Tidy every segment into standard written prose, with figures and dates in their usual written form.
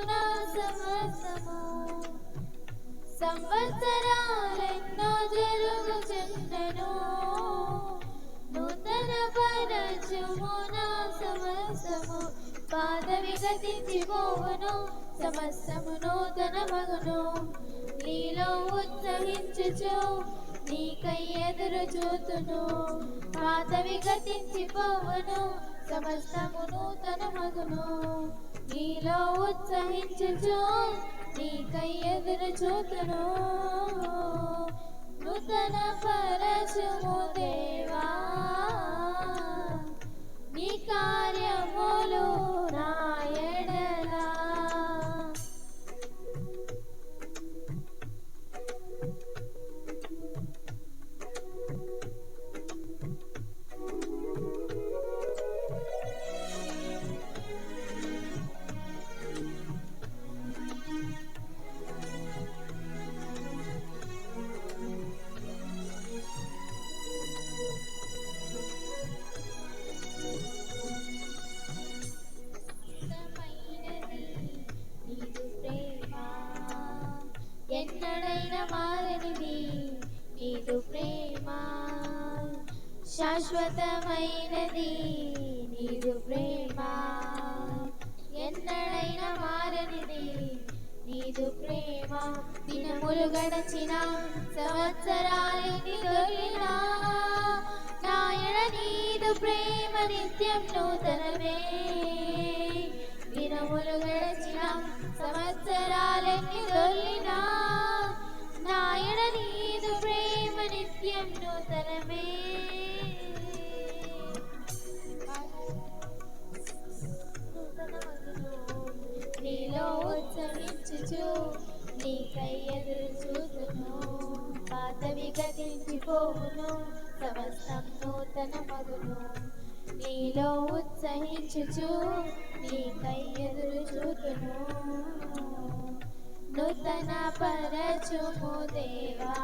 నా సమస్తము సంవత్సరాలెన్నో జరుగుచున్నను నూతన పరచుము నా సమస్తము పాదవి గతించిపోవును సమస్తము నూతన మగును నీలో ఉత్సహించుచు నీకై ఎదురు చూతును పాదవి గతించిపోవును సమస్తము నూతన మగును నీలో ఉత్సహించుచు నీకై ఎదురు చూతును నూతన పరచుము దేవా నీ కార్యములు నా ఎడల ఎన్నడైనా మారనిది నీదు ప్రేమ శాశ్వతమైనది నీదు ప్రేమ ఎన్నడైనా మారనిది నీదు ప్రేమ దినములు గడచిన సంవత్సరాలెన్ని దొరికినా నాయన నీదు ప్రేమ నిత్యం నూతనమే దినములు గడచిన సంవత్సరాలెన్ని దొరికినా నాయన నీదు ప్రేమ నిత్యం నూతనమే నీలో ఉత్సహించుచు నీకై ఎదురు చూతును పాతవి గతించిపోవును సమస్తం నూతన మగును నీలో ఉత్సహించుచు నీకై ఎదురు చూతును నూతన పరచుము దేవా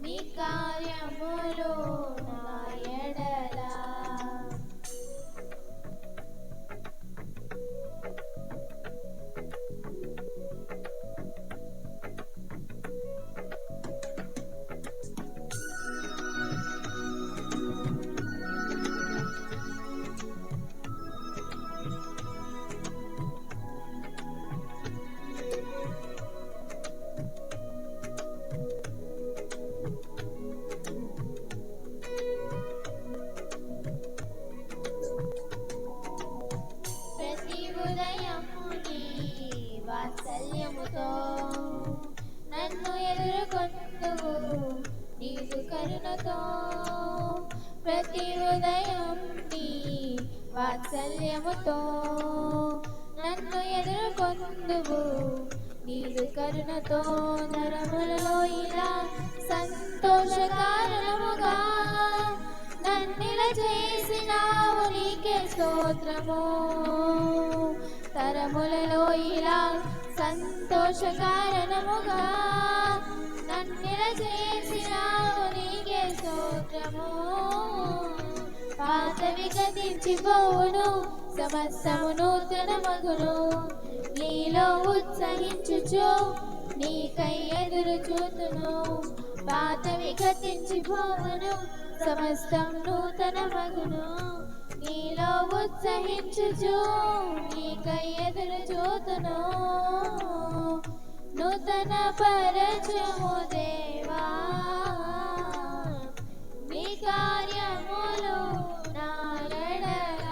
నీ కార్యములు నా ఎడల వాత్సల్యముతో నన్ను ఎదుర్కొందువు నీదు కరుణతో ప్రతి ఉదయం నీ వాత్సల్యముతో నన్ను ఎదుర్కొందువు నీదు కరుణతో నరములలో ఇలా సంతోషకారణముగా నన్నిల చేసినావు నీకే స్తోత్రము తరములలో ఇలా సంతోషకారణముగా నన్నిల చేసినావు నీకే స్తోత్రము పాతవి గతించిపోవును సమస్తము నూతన మగును నీలో ఉత్సహించుచు నీకై ఎదురు చూతును పాతవి గతించిపోవును సమస్తం నూతన మగును నీలో ఉత్సహించుచు నీకై ఎదురు చూతును నూతన పరచుము దేవా నీ కార్యములు నా ఎడల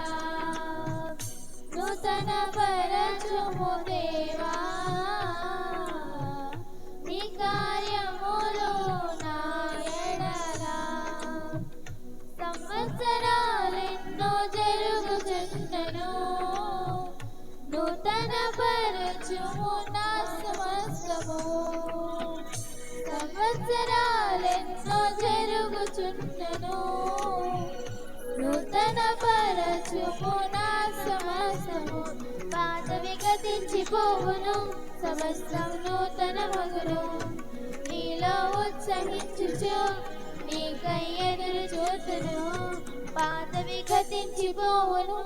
నూతన పరచుము దేవా నీ కార్యములు నా ఎడల సంవత్సరాలెన్నో జరుగుచున్నను నూతన పరచుము నా సమస్తము సంవత్సరాలెన్నో జరుగుచున్నను నూతన పరచుము నా సమస్తము పాతవి గతించిపోవును సమస్తం నూతన మగును నీలో ఉత్సహించుచు నీకై ఎదురు చూతును పాతవి గతించిపోవును